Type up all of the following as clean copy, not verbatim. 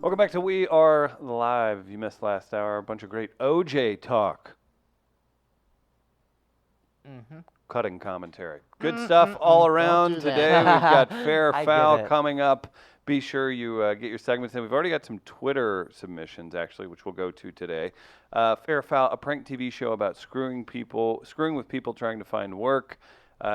Welcome back to We Are Live. You missed last hour. A bunch of great OJ talk. Cutting commentary. Good stuff all around today. We've got Fair I Foul get it. coming up. Be sure you get your segments in. We've already got some Twitter submissions, actually, which we'll go to today. Fair Foul, a prank TV show about screwing with people trying to find work.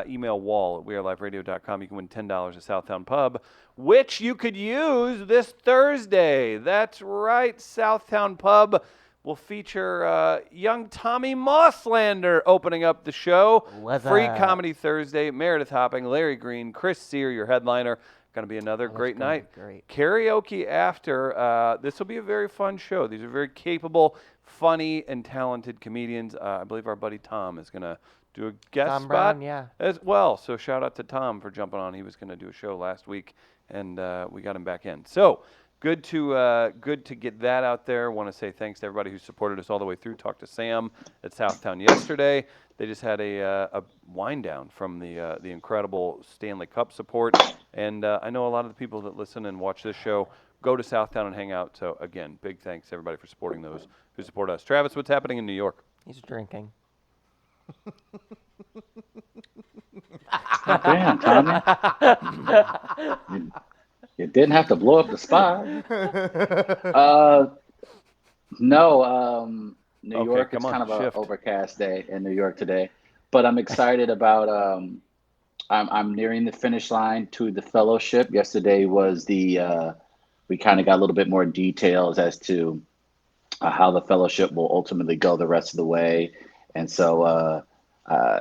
Email WAL at weareliveradio.com. You can win $10 at Southtown Pub, which you could use this Thursday. That's right, Southtown Pub will feature young Tommy Mosslander opening up the show. What's Free up? Comedy Thursday. Meredith Hopping, Larry Green, Chris Sear, your headliner. Going to be another great gonna night. be great. Karaoke after. This will be a very fun show. These are very capable, funny, and talented comedians. I believe our buddy Tom is going to do a guest Tom spot Brown, yeah. as well. So shout out to Tom for jumping on. He was going to do a show last week, and we got him back in. So good to get that out there. Want to say thanks to everybody who supported us all the way through. Talked to Sam at Southtown yesterday. They just had a wind down from the incredible Stanley Cup support, and I know a lot of the people that listen and watch this show go to Southtown and hang out. So again, big thanks to everybody for supporting those who support us. Travis, what's happening in New York? He's drinking. Damn, Tommy. You didn't have to blow up the spot. No, New Okay, York, come it's on, kind of an shift. overcast day in New York today. But I'm excited about I'm nearing the finish line to the fellowship. Yesterday was we kind of got a little bit more details as to how the fellowship will ultimately go the rest of the way. And so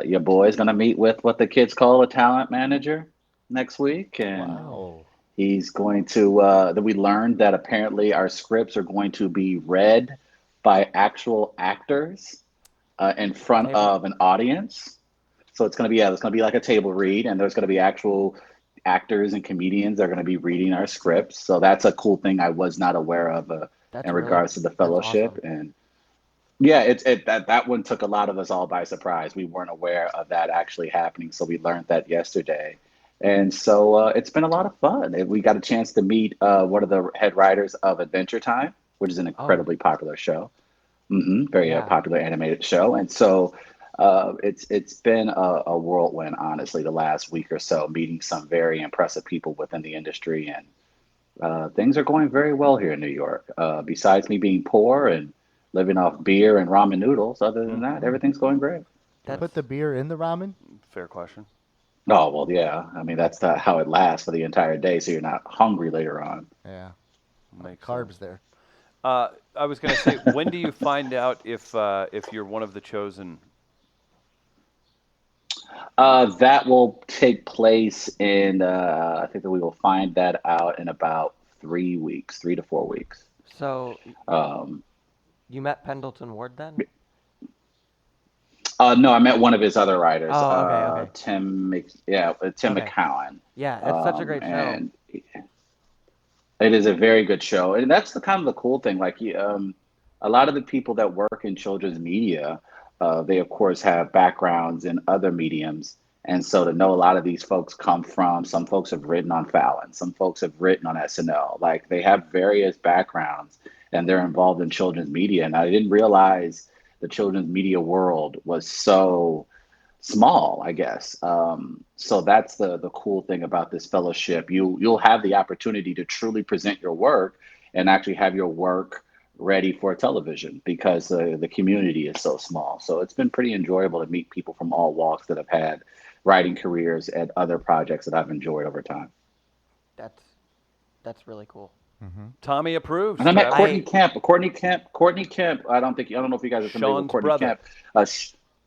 your boy's going to meet with what the kids call a talent manager next week. And Wow. he's going to, that we learned that apparently our scripts are going to be read by actual actors in front Table. of an audience. So it's going to be, it's going to be like a table read, and there's going to be actual actors and comedians that are going to be reading our scripts. So that's a cool thing I was not aware of That's in really, regards to the that's fellowship. awesome. And yeah, that one took a lot of us all by surprise. We weren't aware of that actually happening, so we learned that yesterday. And so it's been a lot of fun. We got a chance to meet one of the head writers of Adventure Time, which is an Oh, incredibly popular show, very yeah. popular animated show. And so it's been a whirlwind, honestly, the last week or so, meeting some very impressive people within the industry, and things are going very well here in New York. Besides me being poor and living off beer and ramen noodles, other than that, everything's going great. That's Put the beer in the ramen? Fair question. Oh, well, yeah. I mean, that's how it lasts for the entire day, so you're not hungry later on. Yeah. Makes Carbs sense. there. I was going to say, when do you find out if you're one of the chosen? That will take place in, I think that we will find that out in about 3 weeks, 3 to 4 weeks. So Um, you met Pendleton Ward then? no, I met one of his other writers, Oh, okay. Tim Okay. McCowan. Yeah, it's such a great show. And it is a very good show, and that's the kind of the cool thing. Like, a lot of the people that work in children's media, they of course have backgrounds in other mediums, and so to know a lot of these folks come from. Some folks have written on Fallon, some folks have written on SNL. Like, they have various backgrounds, and they're involved in children's media. And I didn't realize the children's media world was so small, I guess. So that's the cool thing about this fellowship. You'll have the opportunity to truly present your work and actually have your work ready for television, because the community is so small. So it's been pretty enjoyable to meet people from all walks that have had writing careers at other projects that I've enjoyed over time. That's really cool. Tommy approves. And I met Travis. Courtney Kemp. Courtney Kemp. I don't know if you guys are familiar with Sean's Courtney brother. Kemp.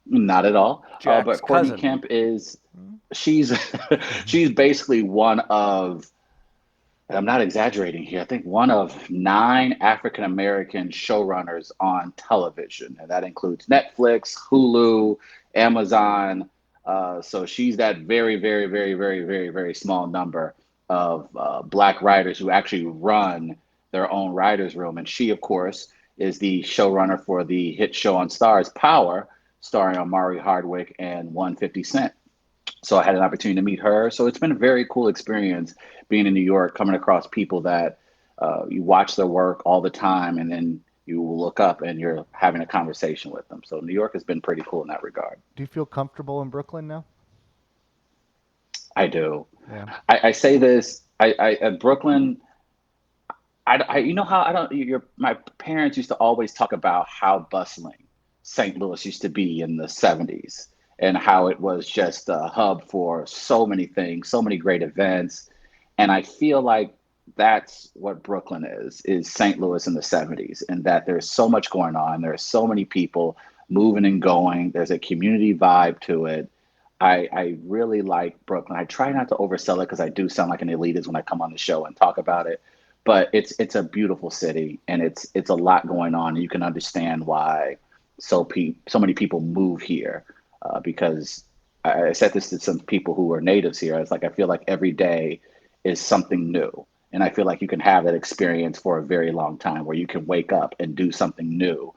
Not at all. Jack's But Courtney cousin. Kemp she's she's basically one of, and I'm not exaggerating here, I think one of 9 African American showrunners on television, and that includes Netflix, Hulu, Amazon. So she's that very, very, very, very, very, very small number of Black writers who actually run their own writers' room. And she, of course, is the showrunner for the hit show on Stars, Power, starring Omari Hardwick and 150 Cent. So I had an opportunity to meet her. So it's been a very cool experience being in New York, coming across people that you watch their work all the time, and then you will look up and you're having a conversation with them. So New York has been pretty cool in that regard. Do you feel comfortable in Brooklyn now? I do. Yeah. I say this. At Brooklyn. You know how I don't. My parents used to always talk about how bustling St. Louis used to be in the '70s, and how it was just a hub for so many things, so many great events. And I feel like that's what Brooklyn is St. Louis in the '70s, and that there's so much going on. There's so many people moving and going. There's a community vibe to it. I really like Brooklyn. I try not to oversell it because I do sound like an elitist when I come on the show and talk about it. But it's a beautiful city, and it's a lot going on. You can understand why so many people move here, because I said this to some people who are natives here. It's like I feel like every day is something new, and I feel like you can have that experience for a very long time, where you can wake up and do something new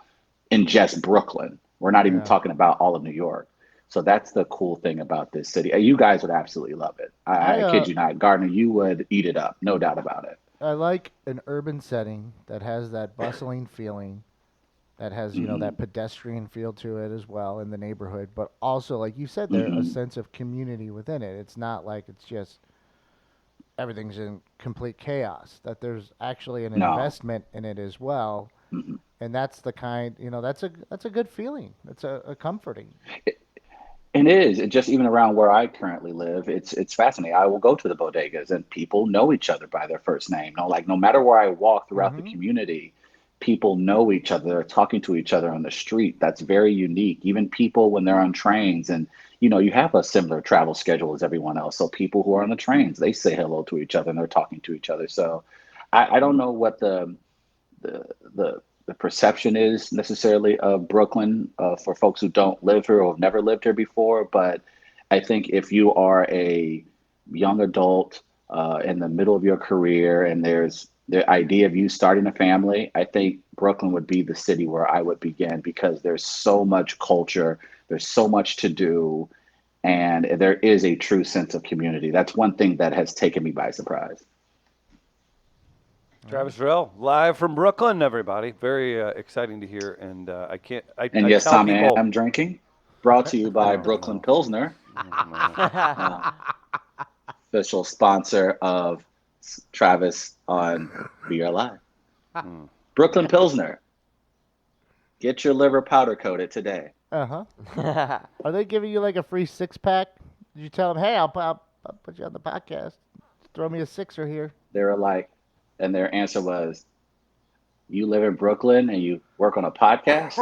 in just Brooklyn. We're not even talking about all of New York. So that's the cool thing about this city. You guys would absolutely love it. I kid you not, Gardner, you would eat it up, no doubt about it. I like an urban setting that has that bustling feeling, that has, you know, that pedestrian feel to it as well in the neighborhood, but also, like you said there, a sense of community within it. It's not like it's just everything's in complete chaos, that there's actually an investment in it as well. And that's the kind, you know, that's a good feeling. It's a comforting. It is. It just even around where I currently live, it's fascinating. I will go to the bodegas and people know each other by their first name. No matter where I walk throughout the community, people know each other. They're talking to each other on the street. That's very unique. Even people when they're on trains, and you have a similar travel schedule as everyone else. So people who are on the trains, they say hello to each other and they're talking to each other. So I don't know what the perception is necessarily of Brooklyn, for folks who don't live here or have never lived here before. But I think if you are a young adult in the middle of your career, and there's the idea of you starting a family, I think Brooklyn would be the city where I would begin, because there's so much culture, there's so much to do, and there is a true sense of community. That's one thing that has taken me by surprise. Travis Terrell, live from Brooklyn, everybody. Very exciting to hear, and I can't. And I yes, tell Tom, people, I'm drinking. Brought to you by Brooklyn Pilsner, official sponsor of Travis on We Are Live. Brooklyn Pilsner. Get your liver powder coated today. Are they giving you like a free 6-pack? Did you tell them, hey, I'll put you on the podcast. Throw me a sixer here. They were like, and their answer was, you live in Brooklyn and you work on a podcast?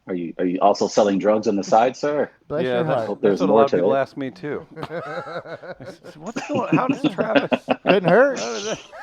Are you also selling drugs on the side, sir? Bless yeah, your that's, heart. Hope that's there's what a more lot of to people it. ask me too. What's going? How does Travis? Couldn't hurt.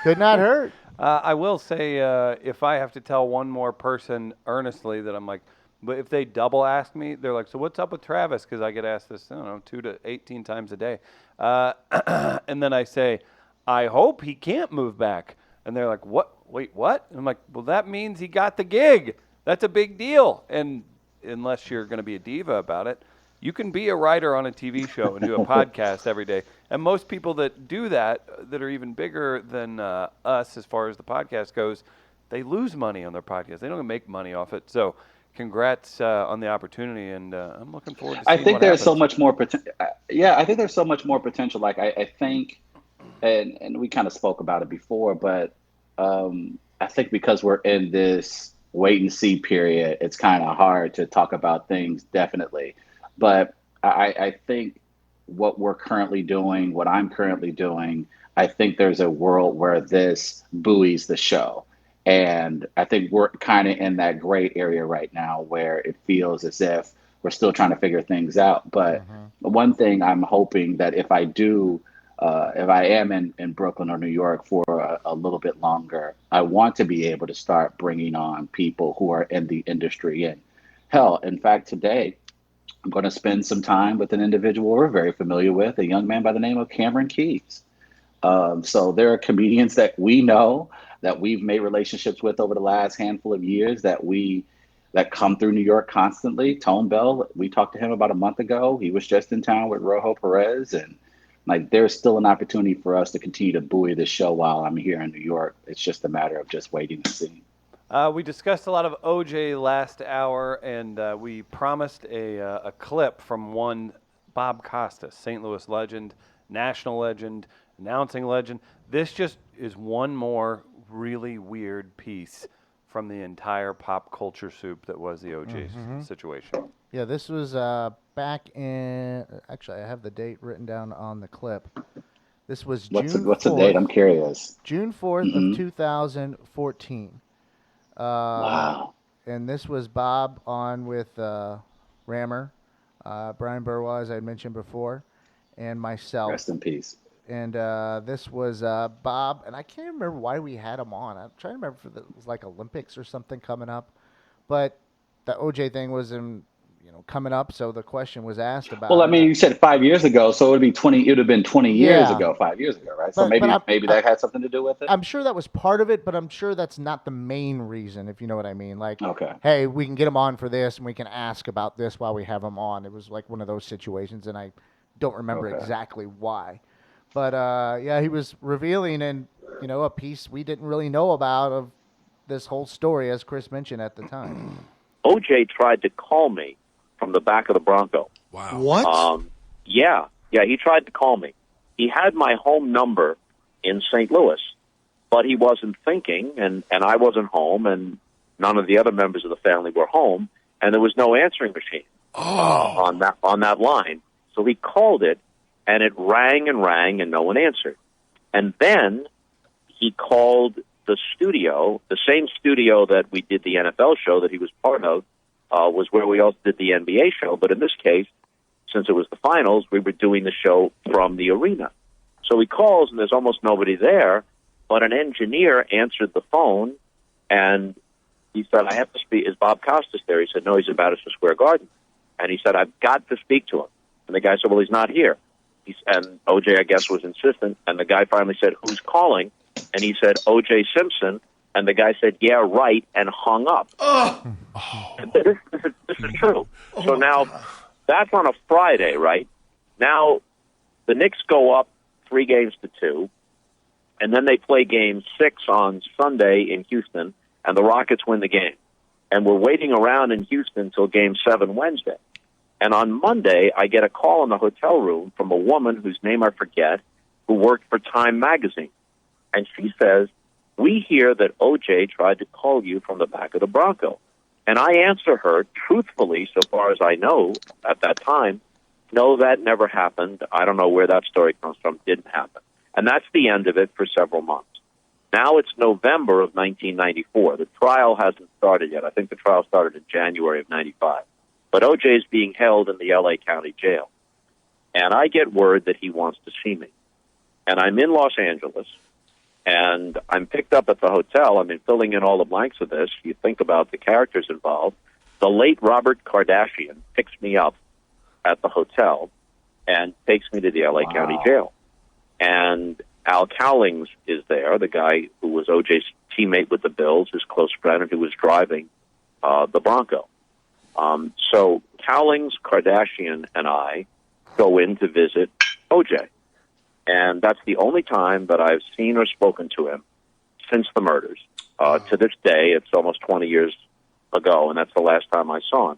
Could not hurt. I will say, if I have to tell one more person earnestly that I'm like, but if they double ask me, they're like, so what's up with Travis? Because I get asked this, I don't know, 2 to 18 times a day. And then I say, I hope he can't move back. And they're like, what? Wait, what? And I'm like, well, that means he got the gig. That's a big deal. And unless you're going to be a diva about it, you can be a writer on a TV show and do a podcast every day. And most people that do that, that are even bigger than us as far as the podcast goes, they lose money on their podcast. They don't make money off it. So congrats on the opportunity, and I'm looking forward to seeing I think what there's happens. so much more potential. Yeah, I think there's so much more potential. Like I think, and we kind of spoke about it before, but I think because we're in this wait and see period, it's kind of hard to talk about things definitely. But I think what we're currently doing, what I'm currently doing, I think there's a world where this buoys the show. And I think we're kind of in that gray area right now where it feels as if we're still trying to figure things out. But one thing I'm hoping that if I am in Brooklyn or New York for a little bit longer, I want to be able to start bringing on people who are in the industry. And hell, in fact, today, I'm going to spend some time with an individual we're very familiar with, a young man by the name of Cameron Keys. So there are comedians that we know, that we've made relationships with over the last handful of years, that come through New York constantly. Tone Bell, we talked to him about a month ago. He was just in town with Rojo Perez, and Like there's still an opportunity for us to continue to buoy the show while I'm here in New York. It's just a matter of just waiting to see. We discussed a lot of OJ last hour, and we promised a clip from one Bob Costas, St. Louis legend, national legend, announcing legend. This just is one more really weird piece from the entire pop culture soup that was the OJ situation. Yeah, this was back in. Actually, I have the date written down on the clip. This was What's June the 4th. date? I'm curious. June 4th of 2014. Wow. And this was Bob on with Rammer, Brian Burwell, as I mentioned before, and myself. Rest in peace. And this was Bob, and I can't remember why we had him on. I'm trying to remember if it was like Olympics or something coming up, but the OJ thing was coming up, so the question was asked about. Well, I mean, you said 5 years ago, so it would have been 20 years Yeah. ago, 5 years ago, right? So But maybe that had something to do with it. I'm sure that was part of it, but I'm sure that's not the main reason, if you know what I mean. Like, Okay. hey, we can get him on for this, and we can ask about this while we have him on. It was like one of those situations, and I don't remember Okay. exactly why. But, yeah, he was revealing a piece we didn't really know about of this whole story, as Chris mentioned at the time. OJ tried to call me from the back of the Bronco. Wow. What? Yeah, he tried to call me. He had my home number in St. Louis, but he wasn't thinking, and I wasn't home, and none of the other members of the family were home, and there was no answering machine on that line. So he called it, and it rang and rang, and no one answered. And then he called the studio, the same studio that we did the NFL show that he was part of, was where we also did the NBA show. But in this case, since it was the finals, we were doing the show from the arena. So he calls, and there's almost nobody there, but an engineer answered the phone, and he said, I have to speak. Is Bob Costas there? He said, no, he's at Madison Square Garden. And he said, I've got to speak to him. And the guy said, well, he's not here. And OJ, I guess, was insistent, and the guy finally said, who's calling? And he said, O.J. Simpson. And the guy said, yeah, right, and hung up. This is true. So now, that's on a Friday, right? Now, the Knicks go up 3-2, and then they play game 6 on Sunday in Houston, and the Rockets win the game. And we're waiting around in Houston until game 7 Wednesday. And on Monday, I get a call in the hotel room from a woman whose name I forget, who worked for Time magazine. And she says, we hear that OJ tried to call you from the back of the Bronco. And I answer her truthfully, so far as I know at that time, no, that never happened. I don't know where that story comes from. Didn't happen. And that's the end of it for several months. Now it's November of 1994. The trial hasn't started yet. I think the trial started in January of 95. But OJ is being held in the L.A. County Jail. And I get word that he wants to see me. And I'm in Los Angeles, and I'm picked up at the hotel. I mean, filling in all the blanks of this, you think about the characters involved. The late Robert Kardashian picks me up at the hotel and takes me to the L.A. County Jail. And Al Cowlings is there, the guy who was OJ's teammate with the Bills, his close friend, and who was driving the Bronco. So Cowlings, Kardashian, and I go in to visit OJ. And that's the only time that I've seen or spoken to him since the murders. To this day, it's almost 20 years ago, and that's the last time I saw him.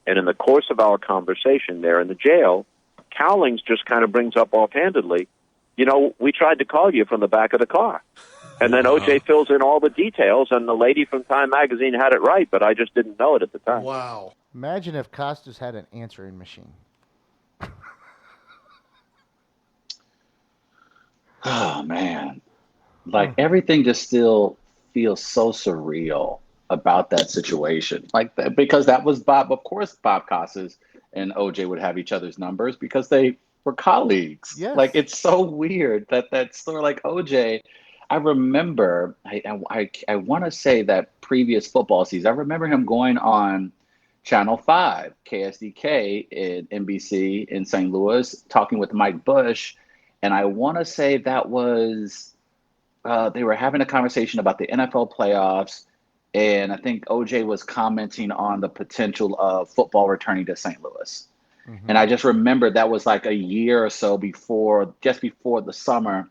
And in the course of our conversation there in the jail, Cowlings just kind of brings up offhandedly, we tried to call you from the back of the car. And then OJ fills in all the details, and the lady from Time magazine had it right, but I just didn't know it at the time. Wow. Imagine if Costas had an answering machine. Oh, man. Like, everything just still feels so surreal about that situation. Because that was Bob. Of course, Bob Costas and OJ would have each other's numbers because they were colleagues. Yes. Like, it's so weird that story, like OJ. I remember, I want to say that previous football season, I remember him going on Channel 5, KSDK in NBC in St. Louis, talking with Mike Bush. And I want to say that was, they were having a conversation about the NFL playoffs. And I think OJ was commenting on the potential of football returning to St. Louis. And I just remember that was like a year or so before, just before the summer,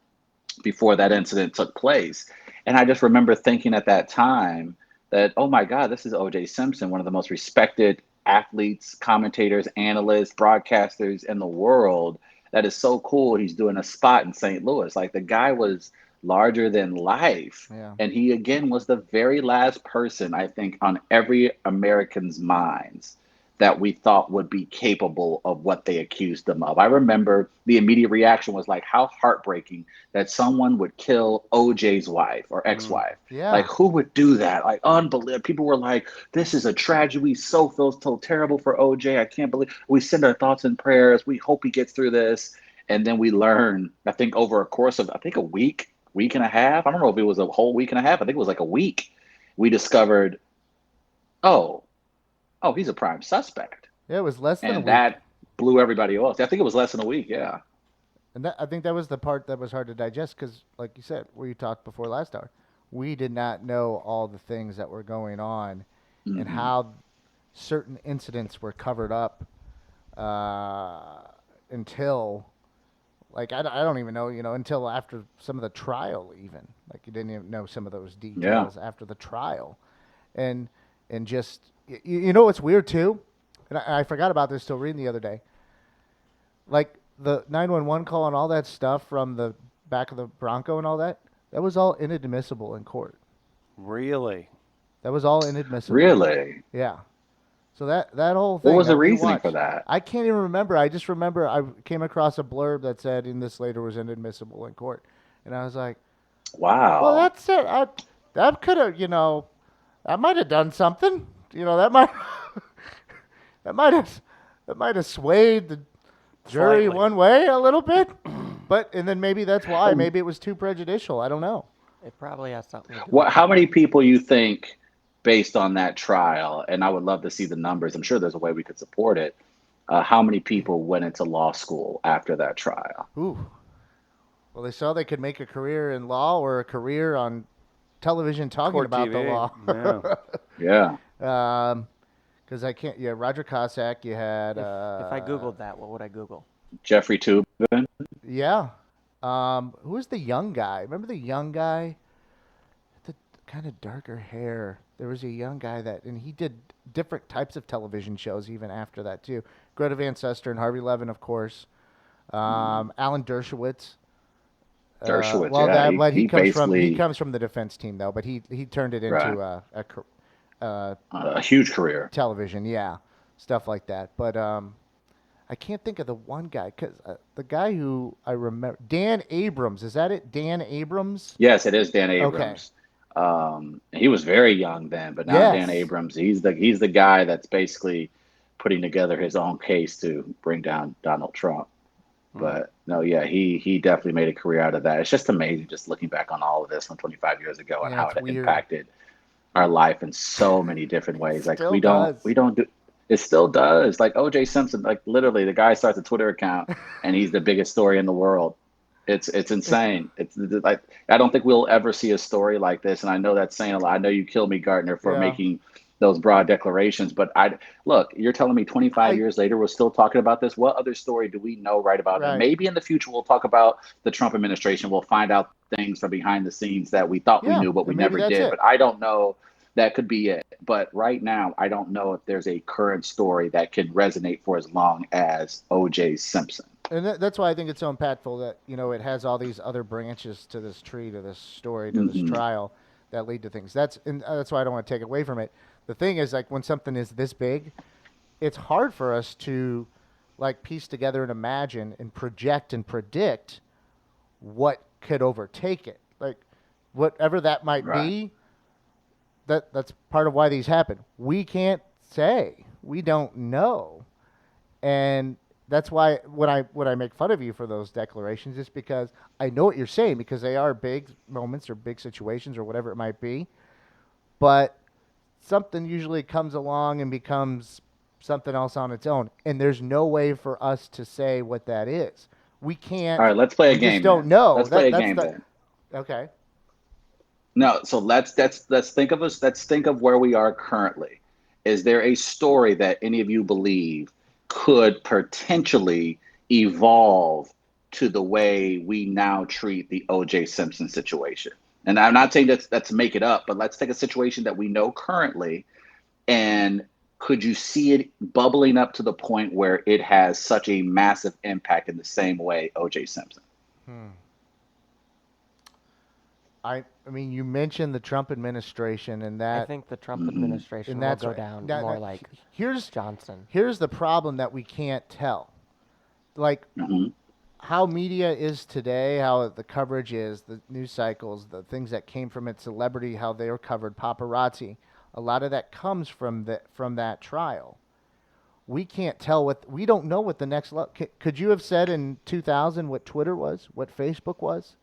before that incident took place. And I just remember thinking at that time that, oh my God, this is O.J. Simpson, one of the most respected athletes, commentators, analysts, broadcasters in the world. That is so cool. He's doing a spot in St. Louis. Like the guy was larger than life. Yeah. And he, again, was the very last person, I think, on every American's minds that we thought would be capable of what they accused them of. I remember the immediate reaction was like, how heartbreaking that someone would kill OJ's wife or ex-wife. Yeah. Like, who would do that? Like, unbelievable. People were like, this is a tragedy. We so feel so terrible for OJ. I can't believe. We send our thoughts and prayers. We hope he gets through this. And then we learn, I think over a course of, I think a week and a half. I don't know if it was a whole week and a half. I think it was like a week. We discovered, oh, he's a prime suspect. Yeah, it was less than a And week. that blew everybody off. I think it was less than a week, yeah. And I think that was the part that was hard to digest because, like you said, we talked before last hour, we did not know all the things that were going on and how certain incidents were covered up until, like, I don't even know, until after some of the trial even. Like, you didn't even know some of those details after the trial. And just, you know what's weird, too? And I forgot about this till reading the other day. Like, the 911 call and all that stuff from the back of the Bronco and all that was all inadmissible in court. Really? That was all inadmissible. Really? Yeah. So that whole thing. What was the that we reasoning watched, for that? I can't even remember. I just remember I came across a blurb that said, "In this later was inadmissible in court," and I was like, Wow. "Well, that's it. That could have, that might have done something. That might that might have swayed the jury Slightly. one way a little bit." And then maybe that's why. Maybe it was too prejudicial. I don't know. It probably has something to do What? with How many people you think, based on that trial, and I would love to see the numbers, I'm sure there's a way we could support it, how many people went into law school after that trial? Ooh. Well, they saw they could make a career in law or a career on television talking Court about the TV. law. Yeah. Because I can't. Yeah, Roger Cossack. You had. if I Googled that, what would I Google? Jeffrey Toobin. Yeah. Who was the young guy? Remember the young guy? The kind of darker hair. There was a young guy and he did different types of television shows even after that too. Greta Van Susteren, Harvey Levin, of course. Alan Dershowitz. Yeah. He comes from the defense team though, but he turned it into a huge career. television, yeah, stuff like that. But I can't think of the one guy because the guy who I remember, Dan Abrams. Is that it? Dan Abrams? Yes, it is Dan Abrams. He was very young then, but now Yes. Dan Abrams, he's the guy that's basically putting together his own case to bring down Donald Trump. But no, yeah, he definitely made a career out of that. It's just amazing just looking back on all of this from 25 years ago and Yeah, how it's it weird. impacted our life in so many different ways. Like Still we does. don't do it still does. Like OJ Simpson, like literally the guy starts a Twitter account and he's the biggest story in the world. It's insane. It's like I don't think we'll ever see a story like this. And I know that's saying a lot. I know you killed me, Gardner, for Yeah. making those broad declarations. But look, you're telling me 25 years later we're still talking about this. What other story do we know right about Right. it? Maybe in the future we'll talk about the Trump administration. We'll find out things from behind the scenes that we thought we Yeah, knew, but we and maybe never that's did. it. But I don't know. That could be it. But right now, I don't know if there's a current story that can resonate for as long as O.J. Simpson. And that's why I think it's so impactful that it has all these other branches to this tree, to this story, to this trial that lead to things. That's why I don't want to take away from it. The thing is, like, when something is this big, it's hard for us to like piece together and imagine and project and predict what could overtake it. Like whatever that might be. That's part of why these happen. We can't say. We don't know. And that's why when I make fun of you for those declarations, it's because I know what you're saying, because they are big moments or big situations or whatever it might be. But something usually comes along and becomes something else on its own. And there's no way for us to say what that is. We can't. All right, let's play a game. We just don't know. Let's play a game then. Okay. No, so let's think of where we are currently. Is there a story that any of you believe could potentially evolve to the way we now treat the O.J. Simpson situation. And I'm not saying that's make it up, but let's take a situation that we know currently, and could you see it bubbling up to the point where it has such a massive impact in the same way O.J. Simpson? I mean, you mentioned the Trump administration, and I that think the Trump administration and will that's go right. down That- more that- like here's Johnson. here's the problem that we can't tell. Like how media is today, how the coverage is, the news cycles, the things that came from it, celebrity, how they were covered, paparazzi. A lot of that comes from that trial. We can't tell we don't know what the next could you have said in 2000 what Twitter was, what Facebook was?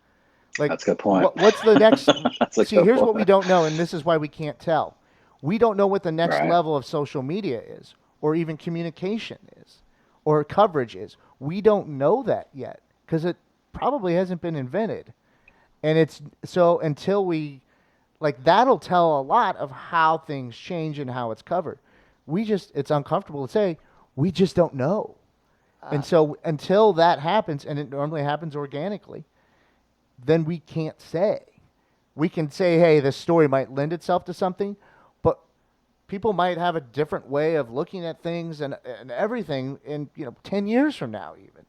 Like, That's a good point. What's the next? That's a See, good here's what point. we don't know, and this is why we can't tell. We don't know what the next Right. level of social media is, or even communication is, or coverage is. We don't know that yet because it probably hasn't been invented. And it's so until we, like, that'll tell a lot of how things change and how it's covered. It's uncomfortable to say, we just don't know. And so until that happens, and it normally happens organically, then we can't say. We can say, hey, this story might lend itself to something, but people might have a different way of looking at things and everything in 10 years from now even,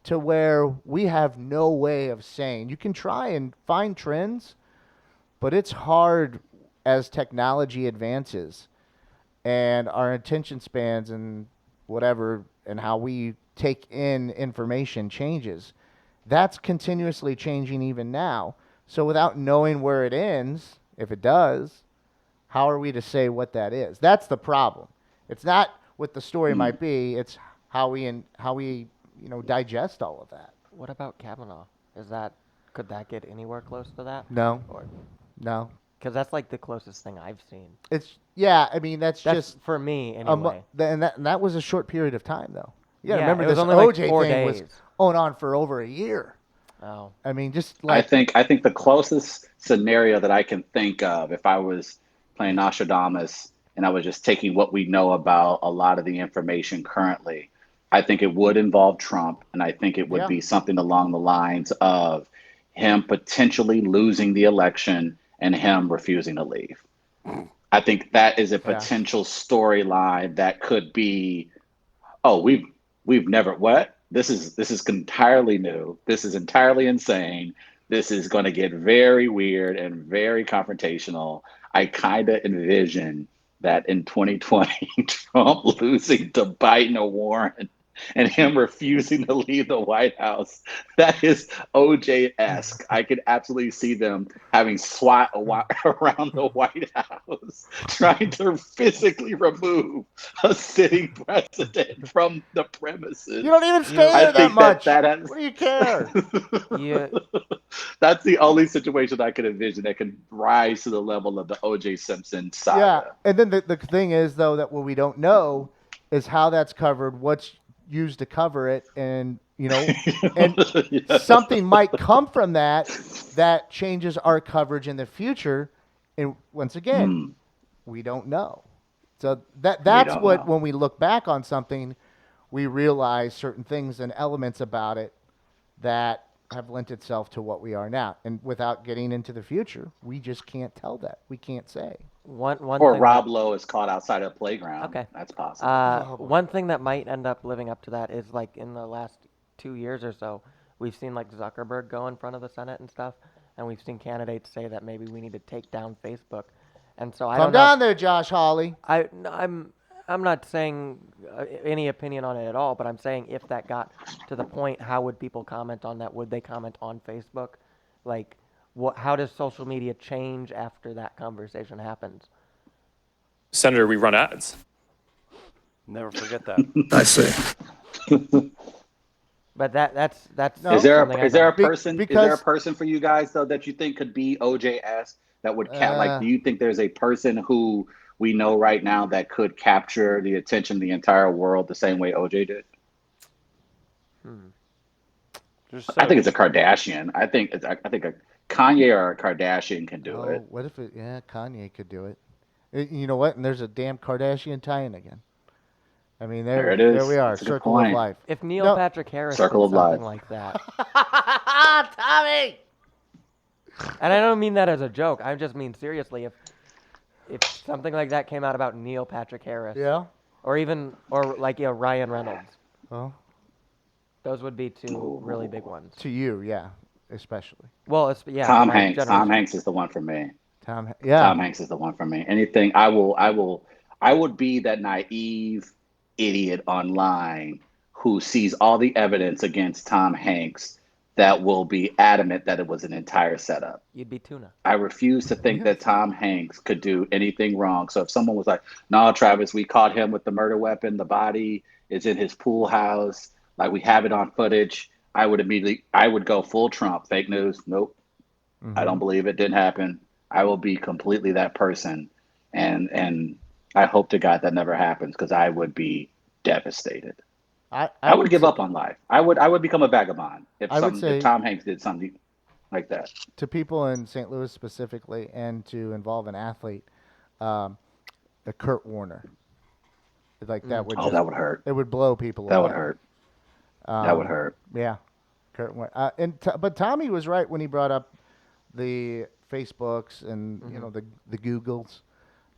to where we have no way of saying. You can try and find trends, but it's hard as technology advances and our attention spans and whatever and how we take in information changes. That's continuously changing even now. So without knowing where it ends, if it does, how are we to say what that is? That's the problem. It's not what the story might be. It's how we digest all of that. What about Kavanaugh? Could that get anywhere close to that? No. Or No. because that's like the closest thing I've seen. I mean, that's That's just for me anyway. and that was a short period of time though. You gotta Yeah, remember it was this only like OJ 4 thing was days. going on for over a year. Oh, I mean, just I like think the closest scenario that I can think of, if I was playing Nostradamus and I was just taking what we know about a lot of the information currently, I think it would involve Trump, and I think it would Yeah. be something along the lines of him potentially losing the election and him refusing to leave. I think that is a potential storyline that could be, oh, we've never what? This is entirely new. This is entirely insane. This is going to get very weird and very confrontational. I kind of envision that in 2020, Trump losing to Biden or Warren and him refusing to leave the White House. That is OJ-esque. I could absolutely see them having SWAT around the White House, trying to physically remove a sitting president from the premises. you don't even stay I there that think much. that has, What do you care? yeah. that's the only situation I could envision that could rise to the level of the O.J. Simpson saga. Yeah, and then the thing is though that what we don't know is how that's covered, what's used to cover it, and and Yes. something might come from that changes our coverage in the future. And once again, we don't know. So that's don't what know. when we look back on something, we realize certain things and elements about it that have lent itself to what we are now. And without getting into the future, we just can't tell that. We can't say. One Or thing Rob Lowe is caught outside a playground. Okay. That's possible. One thing that might end up living up to that is like in the last 2 years or so, we've seen like Zuckerberg go in front of the Senate and stuff, and we've seen candidates say that maybe we need to take down Facebook. And so I Come don't know. down there, Josh Hawley. I'm not saying any opinion on it at all, but I'm saying if that got to the point, how would people comment on that? Would they comment on Facebook? Like, how does social media change after that conversation happens? Senator, we run ads. Never forget that. I see. But that's No. Is there something I is there a don't- person because- is there a person for you guys though that you think could be OJ-esque that would like? Do you think there's a person who we know right now that could capture the attention of the entire world the same way OJ did? I think it's a Kardashian. I think a Kanye or a Kardashian can do it. What if Kanye could do it? You know what? And there's a damn Kardashian tie-in again. I mean, There it there is. we are, That's a good circle of point. life. If Neil No. Patrick Harris Circle did of something life. like that, Tommy! and I don't mean that as a joke, I just mean seriously, if something like that came out about Neil Patrick Harris, Yeah. or like Ryan Reynolds, Well, those would be two really big ones. to you, yeah, especially. Well, yeah, Tom my Hanks. Tom generation. Hanks is the one for me. Yeah. Tom Hanks is the one for me. Anything I would be that naive idiot online who sees all the evidence against Tom Hanks that will be adamant that it was an entire setup. You'd be Tuna. I refuse to think that Tom Hanks could do anything wrong. So if someone was like, "No, Travis, we caught him with the murder weapon. The body is in his pool house. Like we have it on footage," I would go full Trump. Fake news. Nope. I don't believe it. Didn't happen. I will be completely that person, and I hope to God that never happens because I would be devastated. I would give up on life. I would become a vagabond if if Tom Hanks did something like that. To people in St. Louis specifically, and to involve an athlete, a Kurt Warner, like that would That would hurt. it would blow people That away. would hurt. That would hurt. Yeah, Kurt Warner. But Tommy was right when he brought up the Facebooks and you know the Googles.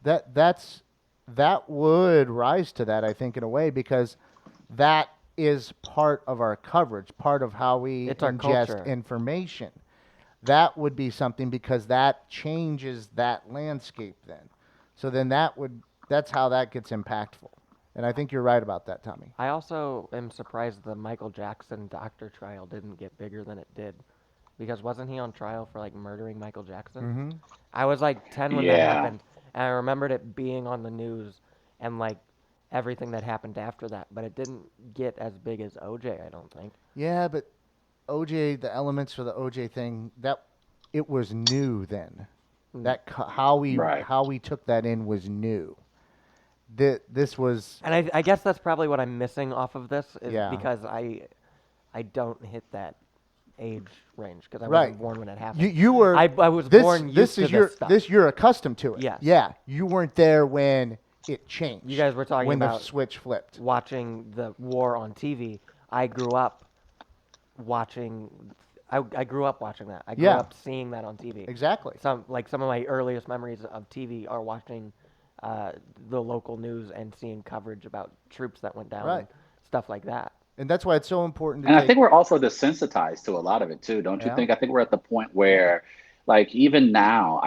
That would rise to that, I think, in a way, because that is part of our coverage, part of how we It's our ingest culture. information. That would be something because that changes that landscape then. So then that's how that gets impactful. And I think you're right about that, Tommy. I also am surprised the Michael Jackson doctor trial didn't get bigger than it did. Because wasn't he on trial for like murdering Michael Jackson? Mm-hmm. I was like 10 when that Yeah. happened, and I remembered it being on the news and like everything that happened after that, but it didn't get as big as OJ, I don't think. Yeah, but OJ, the elements for the OJ thing, that it was new then. How we took that in was new. This was, And I guess that's probably what I'm missing off of this is Yeah. because I don't hit that age range because I Right. wasn't born when it happened. you were. I was this, born used this to is your this stuff. this you're accustomed to it. Yes. Yeah, you weren't there when it changed. You guys were talking when about the switch flipped. watching the war on TV. I grew up watching. I grew up watching that. I grew Yeah. up seeing that on TV. Exactly. Some of my earliest memories of TV are watching the local news and seeing coverage about troops that went down Right. and stuff like that. And that's why it's so important to And take. I think we're also desensitized to a lot of it too, don't you Yeah. think? I think we're at the point where, like, even now,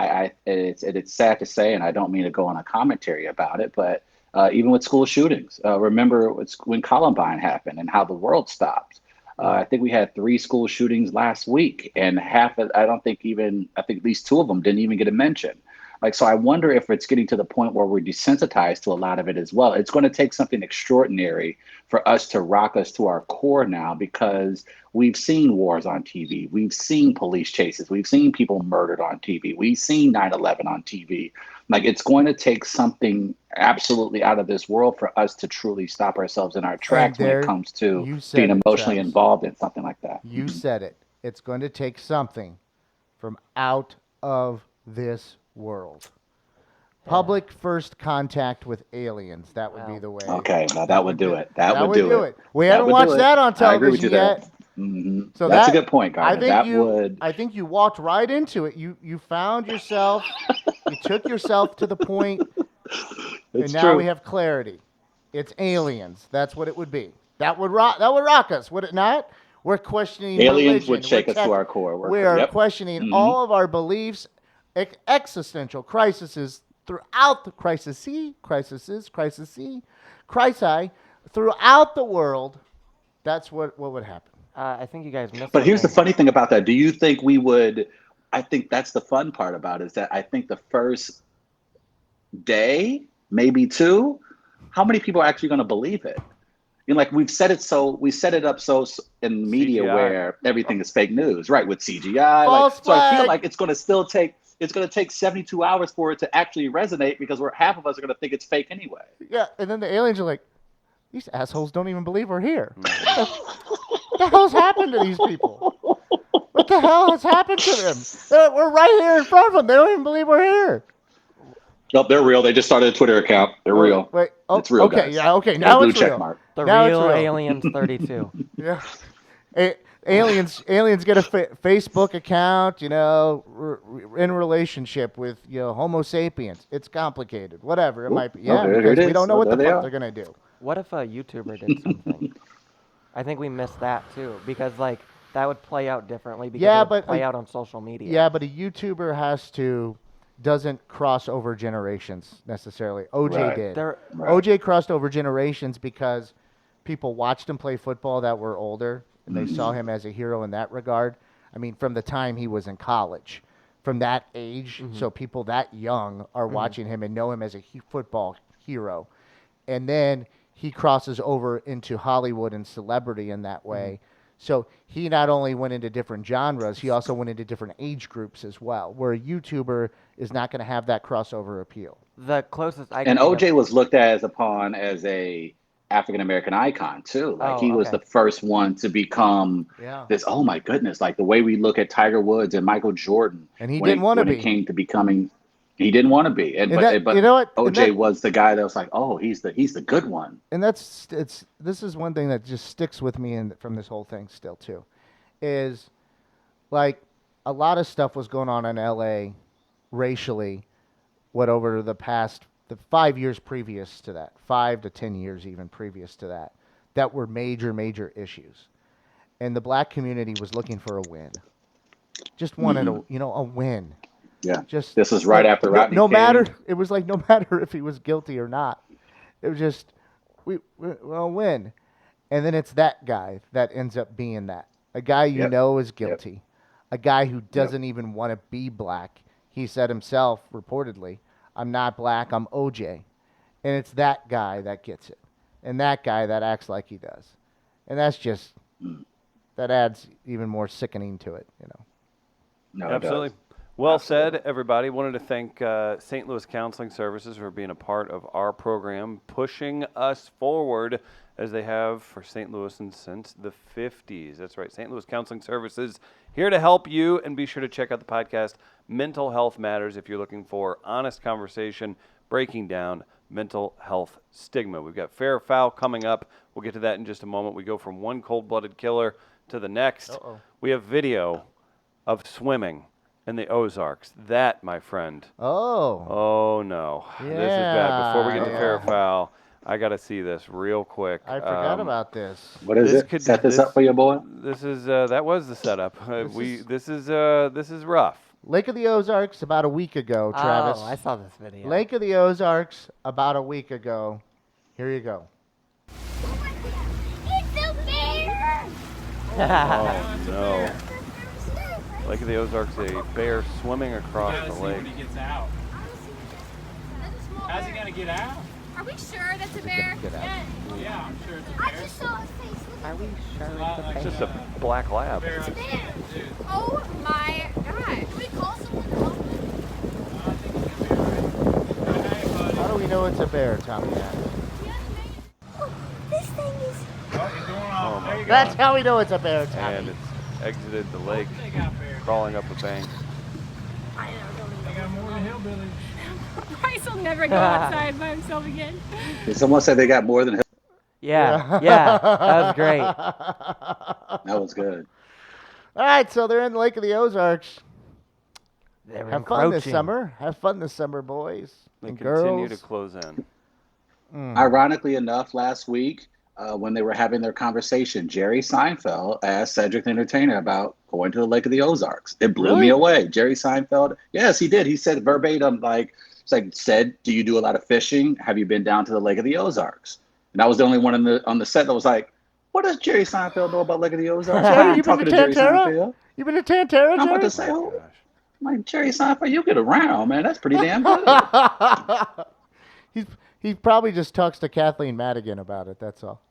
it's sad to say, and I don't mean to go on a commentary about it, but even with school shootings, remember when Columbine happened and how the world stopped. I think we had 3 school shootings last week, and I think at least 2 of them didn't even get a mention. Like, so I wonder if it's getting to the point where we're desensitized to a lot of it as well. It's going to take something extraordinary for us to rock us to our core now, because we've seen wars on TV. We've seen police chases. We've seen people murdered on TV. We've seen 9/11 on TV. Like, it's going to take something absolutely out of this world for us to truly stop ourselves in our tracks when it comes to you said being it, emotionally Travis. involved in something like that. You said it. It's going to take something from out of this world. Public first contact with aliens. That would be the way. Okay, now that would do it. That would do it. We That haven't would watched do it. that on I agree with television you there. yet. Mhm. So That's a that- good point, I Gardner. think I think you walked right into it. You found yourself. You took yourself to the point, and It's now true. we have clarity. It's aliens. That's what it would be. That would rock us, would it not? We're questioning Aliens religion. would shake We're us to our core. We are Yep. questioning Mhm. all of our beliefs, existential crises throughout the crises throughout the world. That's what would happen. I think you guys missed. But here's the something. funny thing about that. Do you think we would? I think that's the fun part about it, is that I think the first day, maybe 2, how many people are actually going to believe it? You know, like we set it up so in media CGI. where everything is fake news, right? With CGI. False So I feel flag. like it's going to take 72 hours for it to actually resonate, because half of us are going to think it's fake anyway. Yeah, and then the aliens are like, these assholes don't even believe we're here. What the hell's happened to these people? What the hell has happened to them? We're right here in front of them. They don't even believe we're here. Nope, they're real. They just started a Twitter account. They're real. Wait. Oh, It's real, okay. guys. Yeah. Okay. Got a Now blue it's check real. mark. The Now it's real real. aliens 32. Yeah. Aliens get a Facebook account, in relationship with, Homo sapiens. It's complicated. Whatever it might be. Yeah, here because it we is. don't know Oh, what there the they fuck are. they're going to do. What if a YouTuber did something? I think we missed that too, because like that would play out differently because Yeah, it would but play out on social media. Yeah, but a YouTuber doesn't cross over generations necessarily. OJ Right. did. There, Right. OJ crossed over generations because people watched him play football that were older, and they saw him as a hero in that regard. I mean, from the time he was in college, from that age, so people that young are watching him and know him as a football hero. And then he crosses over into Hollywood and celebrity in that way. So he not only went into different genres, he also went into different age groups as well, where a YouTuber is not going to have that crossover appeal. the closest I And can think OJ of, was looked at as a African American icon too. Like Oh, he was okay. the first one to become Yeah. this. Oh my goodness! Like the way we look at Tiger Woods and Michael Jordan, And he when didn't want to when be. it came to becoming, he didn't want to be. And And but you know what? And OJ was the guy that was like, oh, he's the good one. And this is one thing that just sticks with me from this whole thing still too, is like a lot of stuff was going on in LA racially, over the 5 years previous to that, 5 to 10 years even previous to that were major issues, and the black community was looking for a win, just wanted a win. Yeah. Just This was right like, after Rodney no King. matter it was like no matter if he was guilty or not, it was just we'll win, and then it's that guy that ends up being that a guy you Yep. know is guilty, a guy who doesn't even want to be black. He said himself reportedly, "I'm not black, I'm OJ," and it's that guy that gets it, and that guy that acts like he does, and that's just that adds even more sickening to it, No, it Absolutely. does. Well Absolutely. said, everybody. Wanted to thank St. Louis Counseling Services for being a part of our program, pushing us forward as they have for St. Louis since the 50s. That's right, St. Louis Counseling Services, here to help you. And be sure to check out the podcast, Mental Health Matters, if you're looking for honest conversation, breaking down mental health stigma. We've got Fair or Foul coming up. We'll get to that in just a moment. We go from one cold-blooded killer to the next. We have video of swimming in the Ozarks. That, my friend. Oh, no. This is bad. Before we get to Fair or Foul, I got to see this real quick. I forgot about this. What is This it? could- Set this this- up for your boy. This is that was the setup. This is rough. Lake of the Ozarks about a week ago, Travis. Oh, I saw this video. Lake of the Ozarks about a week ago. Here you go. It's a bear! Oh no! Lake of the Ozarks, a bear swimming across the lake. He gets out. How's he gonna get out? Are we sure that's a bear? Get out. Yeah, I'm sure it's a I bear. just saw his face. Are we sure like It's just a black lab. It's a bear. Oh my god. Can we call someone to help? How do we know it's a bear, Tommy? Oh, this thing is. Oh, you're going off. There you go. That's how we know it's a bear, And Tommy. it's exited the lake, They got bears. crawling up the bank. I don't They got more than hillbillies. know. Bryce will never go outside by himself again. Did someone say they got more than? Yeah, that was great. That was good. All right, so they're in the Lake of the Ozarks. They were Have fun this encroaching. summer. Have fun this summer, boys They and continue girls. to close in. Ironically enough, last week when they were having their conversation, Jerry Seinfeld asked Cedric the Entertainer about going to the Lake of the Ozarks. It blew me away. Jerry Seinfeld, yes, he did. He said verbatim, said, "Do you do a lot of fishing? Have you been down to the Lake of the Ozarks?" And I was the only one on the set that was like, "What does Jerry Seinfeld know about Lake of the Ozarks?" Jerry, I'm you been talking to to Jerry Tantera? Seinfeld. You been to Tantera, I'm about Jerry? to say, oh, like Jerry Seinfeld, you get around, man. That's pretty damn good. He probably just talks to Kathleen Madigan about it. That's all.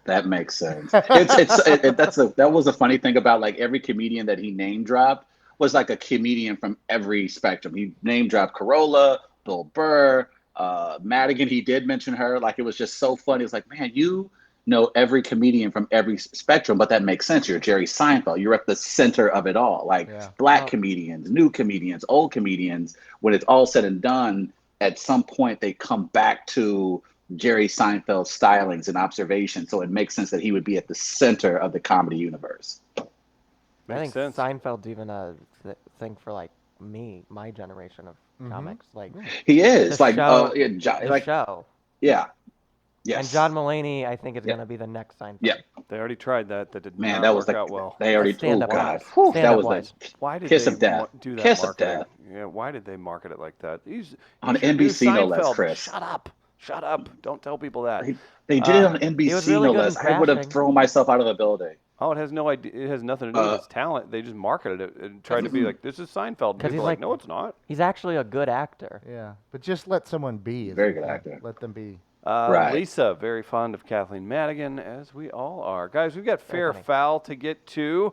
That makes sense. That was a funny thing about like every comedian that he name dropped was like a comedian from every spectrum. He name dropped Corolla, Bill Burr, Madigan. He did mention her. Like it was just so funny. It's like, man, you know every comedian from every spectrum, but that makes sense. You're Jerry Seinfeld. You're at the center of it all. Like Yeah. black comedians, new comedians, old comedians, when it's all said and done, at some point they come back to Jerry Seinfeld's stylings and observations. So it makes sense that he would be at the center of the comedy universe. I Makes think sense. Seinfeld's even a thing for like me, my generation of comics. Like He is the like, show, yeah, the like, show. yeah, yes. And John Mulaney, I think, is Yeah. going to be the next Seinfeld. Yeah, They already tried that. That did man, not that was work like out well. they already. Oh Stand-up God, wise. Whew, that Stand-up was wise. the Why did kiss they of death. do that Kiss of marketing? death. Yeah, why did they market it like that? On should do NBC, no less, Seinfeld. Chris. Shut up. Shut up. Don't tell people that. They did it on he NBC, was really no good less. in I would have Crashing. thrown myself out of the building. Oh, it has no idea. It has nothing to do with his talent. They just marketed it and tried to be like, "This is Seinfeld." And 'Cause people he's are like, like- "No, it's not." He's actually a good actor. Yeah, but just let someone be. is Very the good thing. actor. Let them be. Right. Lisa, very fond of Kathleen Madigan, as we all are. Guys, we've got fair funny. foul to get to.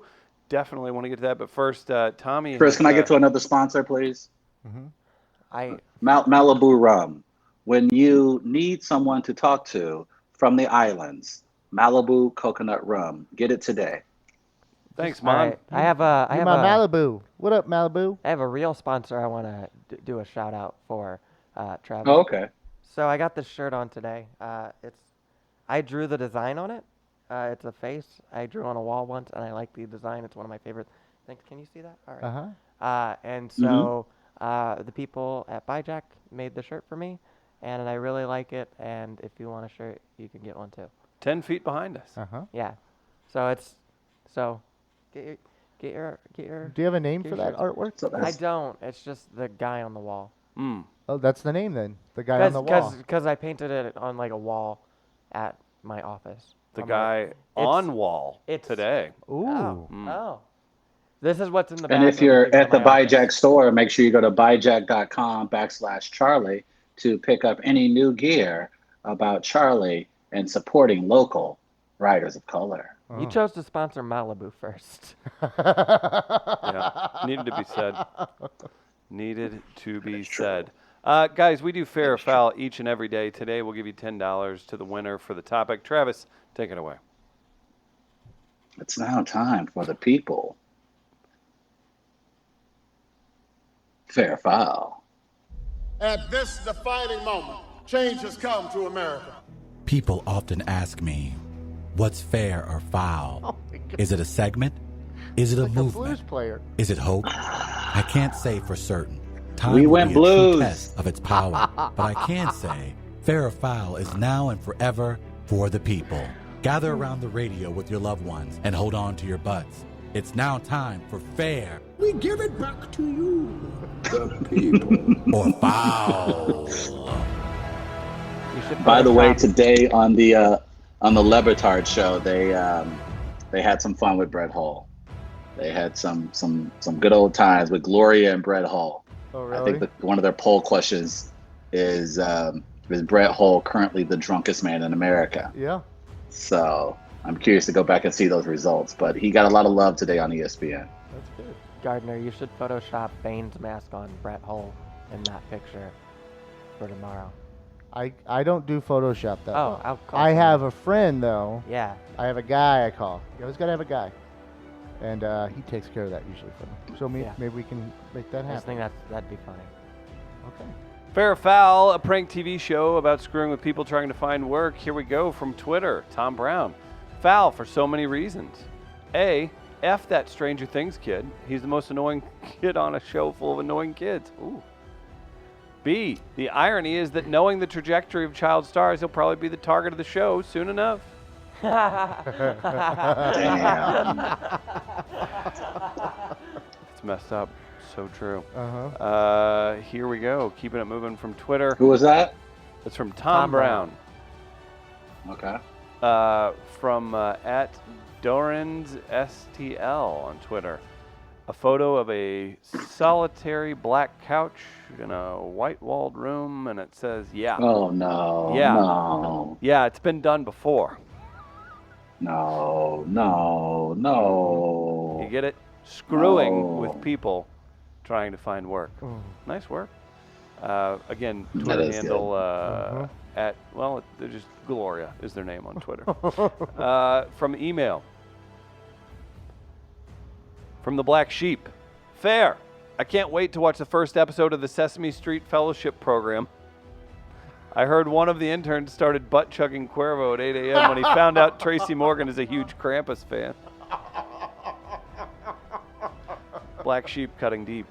Definitely want to get to that, but first, Tommy. Chris, has, can I get to another sponsor, please? Malibu Rum. When you need someone to talk to from the islands, Malibu Coconut Rum. Get it today. Thanks, All Mon. right. I have a You're my Malibu. What up, Malibu? I have a real sponsor I want to do a shout out for, Travis. Oh, okay. So I got this shirt on today. I drew the design on it. It's a face I drew on a wall once, and I like the design. It's one of my favorite things. Can you see that? All right. And so the people at Byjack made the shirt for me, and I really like it. And if you want a shirt, you can get one too. 10 feet behind us. Yeah. So get your. Do you have a name get for your that shirts. artwork? So I that's, don't. It's just the guy on the wall. Oh, that's the name then. The guy on the wall. Because I painted it on like a wall at my office. The I'm guy like, on wall it's- today. Ooh. Oh. This is what's in the back. and if of you're everything at the on my office. Byjack store, make sure you go to byjack.com/Charlie to pick up any new gear about Charlie and supporting local writers of color. You chose to sponsor Malibu first. Yeah, needed to be said. Needed to be said. Guys, we do fair or foul each and every day. Today, we'll give you $10 to the winner for the topic. Travis, take it away. It's now time for the people. Fair foul. At this defining moment, change has come to America. People often ask me, what's fair or foul? Is it a segment? Is it a Like a blues movement? player. Is it hope? I can't say for certain. Time We will went be a true blues. test of its power, but I can say fair or foul is now and forever for the people. Gather around the radio with your loved ones and hold on to your butts. It's now time for fair We give it back to you, the people. or foul. You should By the way, Photoshop- today on the Lebetard show, they had some fun with Brett Hull. They had some good old times with Gloria and Brett Hull. Oh, I really? think one of their poll questions is Brett Hull currently the drunkest man in America? Yeah. So I'm curious to go back and see those results. But he got a lot of love today on ESPN. That's good. Gardner, you should Photoshop Bane's mask on Brett Hull in that picture for tomorrow. I don't do Photoshop that Oh, well. I'll call I someone. have a friend though. Yeah. I have a guy I call. You always gotta have a guy, and he takes care of that usually for me. So Yeah. maybe we can make that I just happen. think that'd be funny. Okay. Fair or Foul, a prank TV show about screwing with people trying to find work. Here we go from Twitter. Tom Brown. Foul for so many reasons. A, F that Stranger Things kid. He's the most annoying kid on a show full of annoying kids. Ooh. B, the irony is that knowing the trajectory of child stars, he'll probably be the target of the show soon enough. Damn. It's messed up. So true. Uh-huh. Here we go. Keeping it moving from Twitter. Who was that? It's from Tom Brown. Okay. From at Doran's STL on Twitter. A photo of a solitary black couch in a white-walled room, and it says, yeah. Oh no. Yeah. No. Yeah, it's been done before. No. No. No. You get it? Screwing No. with people trying to find work. Nice work. Again, That Twitter is handle they're just Gloria is their name on Twitter. From email. From the Black Sheep. Fair. I can't wait to watch the first episode of the Sesame Street Fellowship program. I heard one of the interns started butt-chugging Cuervo at 8 a.m. when he found out Tracy Morgan is a huge Krampus fan. Black Sheep cutting deep.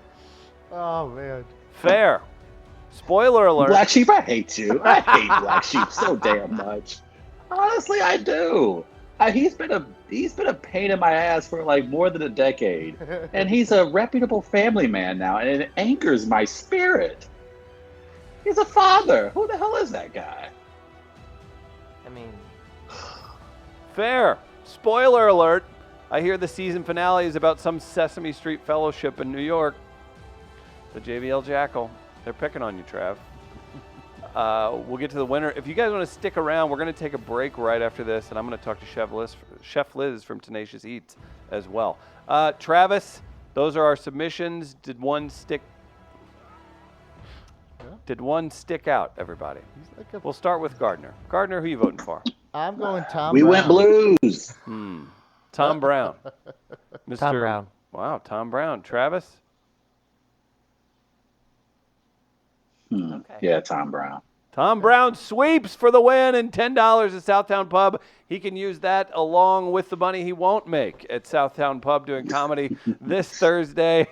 Oh, man. Fair. Spoiler alert. Black Sheep, I hate you. I hate Black Sheep so damn much. Honestly, I do. He's been a pain in my ass for like more than a decade, and he's a reputable family man now, and it anchors my spirit. He's a father. Who the hell is that guy? I mean, Fair. Spoiler alert. I hear the season finale is about some Sesame Street Fellowship in New York. The JBL Jackal. They're picking on you, Trav. We'll get to the winner. If you guys want to stick around, we're going to take a break right after this, and I'm going to talk to Chef Liz from Tenacious Eats as well. Travis, those are our submissions. Did one stick out, everybody? We'll start with Gardner. Gardner, who you voting for? I'm going Tom We Brown. went blues. Tom Brown. Tom Brown. Wow, Tom Brown. Travis? Okay. Yeah, Tom Brown. Tom Brown sweeps for the win and $10 at Southtown Pub. He can use that along with the money he won't make at Southtown Pub doing comedy this Thursday.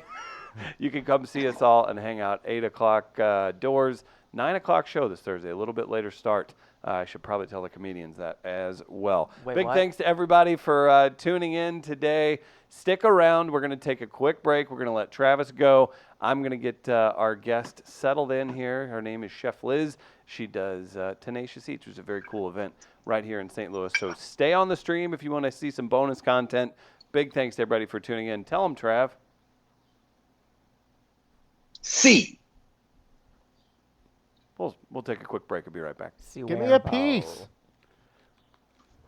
You can come see us all and hang out. 8 o'clock doors, 9 o'clock show this Thursday, a little bit later start. I should probably tell the comedians that as well. Wait, Big what? thanks to everybody for tuning in today. Stick around. We're going to take a quick break. We're going to let Travis go. I'm going to get our guest settled in here. Her name is Chef Liz. She does Tenacious Eats, which is a very cool event right here in St. Louis. So stay on the stream if you want to see some bonus content. Big thanks to everybody for tuning in. Tell them, Trav. C. We'll take a quick break. I'll be right back. Give me a piece.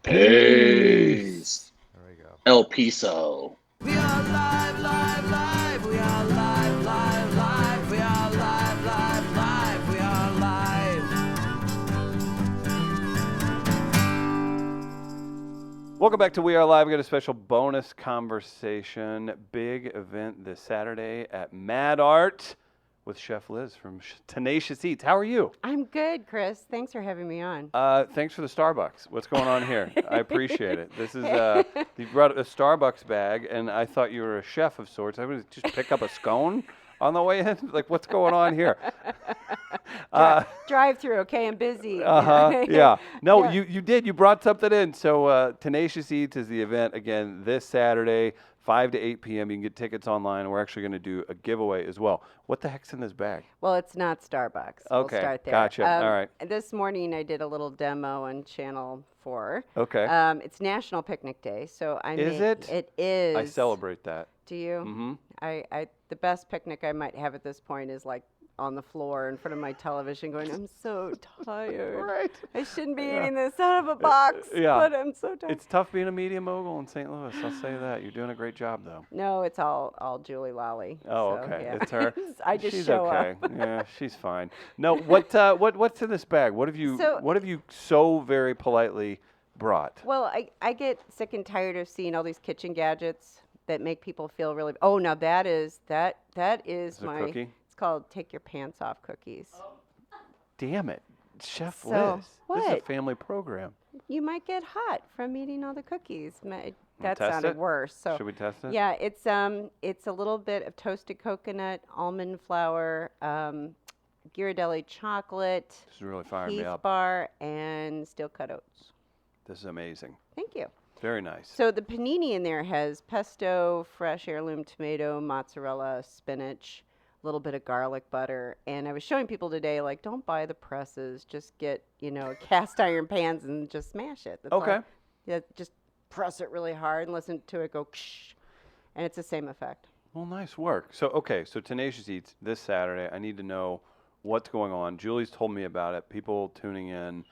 Peace. There we go. El Piso. We are live, live, live. We are live, live, live. We are live, live, live. We are live. Welcome back to We Are Live. We got a special bonus conversation. Big event this Saturday at Mad Art with Chef Liz from Tenacious Eats. How are you? I'm good, Chris. Thanks for having me on. Thanks for the Starbucks. What's going on here? I appreciate it. This is you brought a Starbucks bag, and I thought you were a chef of sorts. I would just pick up a scone on the way in. Like, what's going on here? Drive through, okay? I'm busy. Yeah. No, Yeah. you did. You brought something in. So Tenacious Eats is the event again this Saturday, 5 to 8 p.m. You can get tickets online. We're actually going to do a giveaway as well. What the heck's in this bag? Well, it's not Starbucks. Okay, We'll start there. gotcha. All right. This morning I did a little demo on Channel 4. Okay. It's National Picnic Day, so Is it? It is. I celebrate that. Do you? Mm-hmm. The best picnic I might have at this point is like on the floor in front of my television going, I'm so tired. Right. I shouldn't be eating this out of a box, but I'm so tired. It's tough being a media mogul in St. Louis. I'll say that. You're doing a great job, though. No, it's all Julie Lally. Oh, so, okay. yeah. It's her. I just she's show okay. up. Yeah, she's fine. No, what's in this bag? What have you so very politely brought? Well, I get sick and tired of seeing all these kitchen gadgets that make people feel really. Oh, now that is Is my. it a cookie? It's called Take Your Pants Off cookies. Damn it, Chef So, Liz. This is a what? family program. You might get hot from eating all the cookies. That test sounded it? worse. So Should we test it? Yeah, it's a little bit of toasted coconut, almond flour, Ghirardelli chocolate, This is really firing me Heath up. bar, and steel cut oats. This is amazing. Thank you. Very nice. So the panini in there has pesto, fresh heirloom tomato, mozzarella, spinach, a little bit of garlic butter. And I was showing people today, like, don't buy the presses. Just get, cast iron pans and just smash it. That's all. Okay. Yeah, just press it really hard and listen to it go ksh, and it's the same effect. Well, nice work. So Tenacious Eats this Saturday. I need to know what's going on. Julie's told me about it. People tuning in,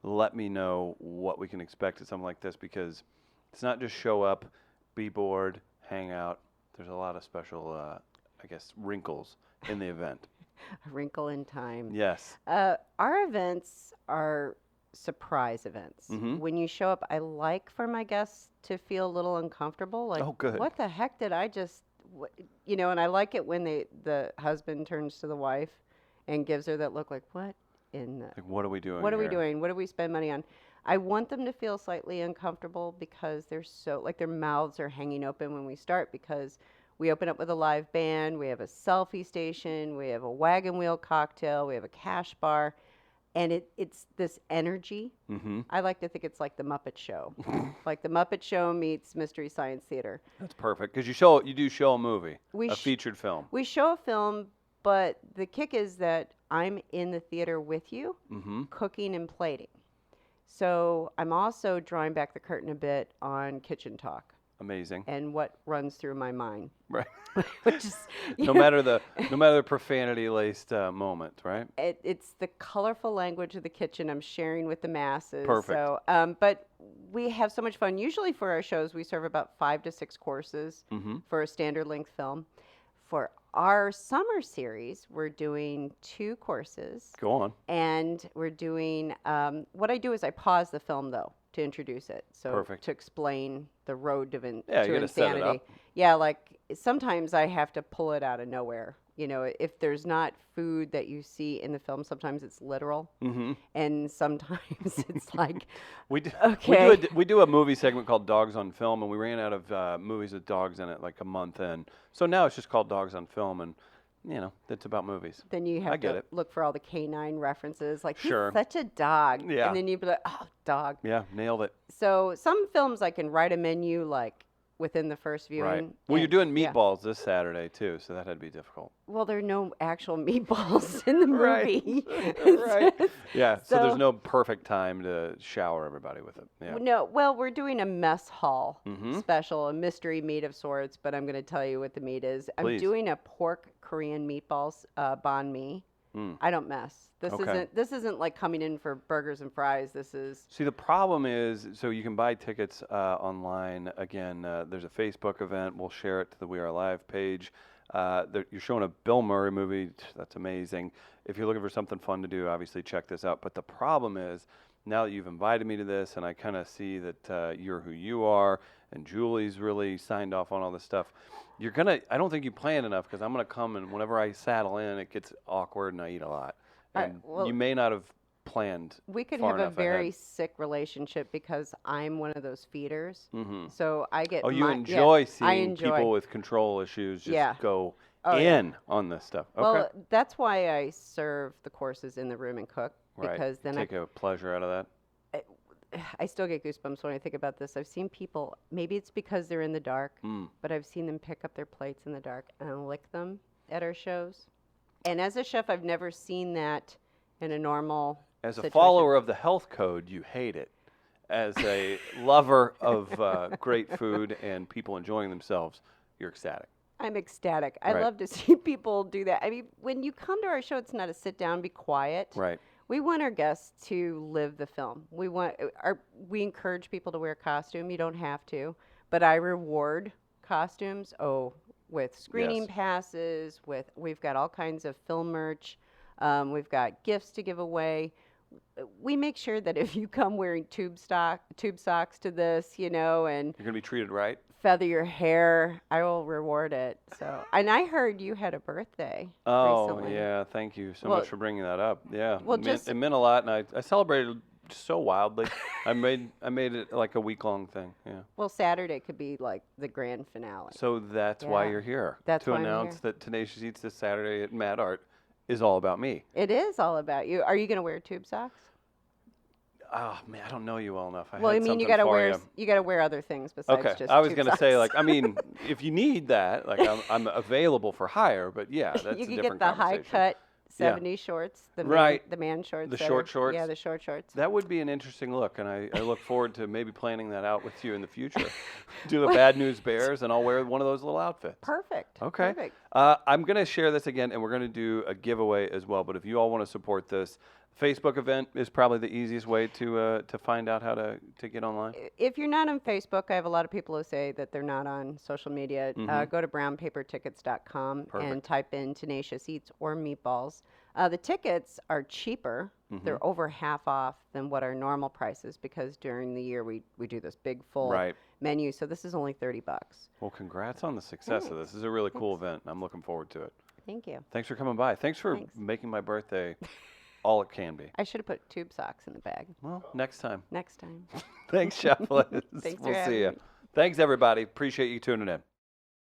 let me know what we can expect at something like this, because it's not just show up, be bored, hang out. There's a lot of special, wrinkles in the event. A Wrinkle in Time. Yes. Our events are surprise events. Mhm. When you show up, I like for my guests to feel a little uncomfortable. Like, Oh, good. what the heck did I just, and I like it when the husband turns to the wife and gives her that look like, what in the, Like, what are we doing what are we here? doing? What do we spend money on? I want them to feel slightly uncomfortable because they're so, like their mouths are hanging open when we start because we open up with a live band, we have a selfie station, we have a wagon wheel cocktail, we have a cash bar, and it's this energy. Mm-hmm. I like to think it's like the Muppet Show. Like the Muppet Show meets Mystery Science Theater. That's perfect because you do show a movie, a featured film. We show a film, but the kick is that I'm in the theater with you, cooking and plating. So I'm also drawing back the curtain a bit on kitchen talk. Amazing. And what runs through my mind. Right. Which is no matter the profanity laced moment, right? It's the colorful language of the kitchen I'm sharing with the masses. Perfect. So, but we have so much fun. Usually for our shows, we serve about 5 to 6 courses for a standard length film. For our summer series, we're doing 2 courses. Go on. And we're doing, what I do is I pause the film, though, to introduce it. So Perfect. To explain the road to, you to gotta insanity. set it up. Yeah, like sometimes I have to pull it out of nowhere. If there's not food that you see in the film, sometimes it's literal, and sometimes it's like we do a movie segment called Dogs on Film, and we ran out of movies with dogs in it like a month in. So now it's just called Dogs on Film, and it's about movies. Then you have to look for all the canine references, like he's such a dog, Yeah. and then you'd be like, oh, dog. Yeah, nailed it. So some films I can write a menu like within the first viewing. Right. Well, you're doing meatballs this Saturday too, so that had to be difficult. Well, there are no actual meatballs in the movie. Right. Yeah. So there's no perfect time to shower everybody with it. Yeah. No. Well, we're doing a mess hall special, a mystery meat of sorts. But I'm going to tell you what the meat is. Please. I'm doing a pork Korean meatballs banh mi. I don't mess. This isn't like coming in for burgers and fries. This is. See, the problem is, so you can buy tickets online. Again, there's a Facebook event. We'll share it to the We Are Live page. You're showing a Bill Murray movie. That's amazing. If you're looking for something fun to do, obviously check this out. But the problem is, now that you've invited me to this, and I kind of see that you're who you are, and Julie's really signed off on all this stuff, I don't think you planned enough, because I'm going to come, and whenever I saddle in, it gets awkward, and I eat a lot. And you may not have planned. We could far have a enough very ahead. sick relationship because I'm one of those feeders. So I get. Oh, you enjoy seeing I enjoy. people with control issues just go yeah. on this stuff. Okay. Well, that's why I serve the courses in the room and cook, because then take a pleasure out of that. I still get goosebumps when I think about this. I've seen people, maybe it's because they're in the dark, but I've seen them pick up their plates in the dark and lick them at our shows. And as a chef, I've never seen that in a normal As a situation. follower of the health code, you hate it. As a lover of great food and people enjoying themselves, you're ecstatic. I'm ecstatic. I Right. love to see people do that. I mean, when you come to our show, it's not a sit down, be quiet. Right. We want our guests to live the film. We encourage people to wear a costume. You don't have to, but I reward costumes. With screening passes. We've got all kinds of film merch. We've got gifts to give away. We make sure that if you come wearing tube socks to this, and You're gonna be treated right. feather your hair, I will reward it. So, and I heard you had a birthday recently. Yeah, thank you so much for bringing that up. Yeah, Well, it meant a lot, and I celebrated so wildly. I made it like a week-long thing. Yeah. Well, Saturday could be like the grand finale. So that's why you're here. That's to why I'm announce here. that Tenacious Eats this Saturday at Mad Art is all about me. It is all about you. Are you going to wear tube socks? Oh man, I don't know you well enough. Well, I mean, you got to wear other things besides Okay, just I was tube gonna socks. say, like, I mean, if you need that, like, I'm available for hire. But yeah, that's you a can different get the high conversation. cut Yeah. 70s shorts, the man shorts, the that short are- shorts. Yeah, the short shorts. That would be an interesting look, and I look forward to maybe planning that out with you in the future. Do the Bad News Bears, and I'll wear one of those little outfits. Perfect. Okay. Perfect. I'm going to share this again, and we're going to do a giveaway as well. But if you all want to support this, Facebook event is probably the easiest way to find out how to get online. If you're not on Facebook, I have a lot of people who say that they're not on social media. Go to brownpapertickets.com and type in Tenacious Eats or Meatballs. The tickets are cheaper. They're over half off than what our normal price is because during the year we do this big full menu. So this is only $30. Well, congrats on the success of this. This is a really cool event. I'm looking forward to it. Thank you. Thanks for coming by. Thanks for making my birthday all it can be. I should have put tube socks in the bag. Well, next time. Next time. Thanks, Chef Liz. Thanks We'll for see having you. me. Thanks, everybody. Appreciate you tuning in.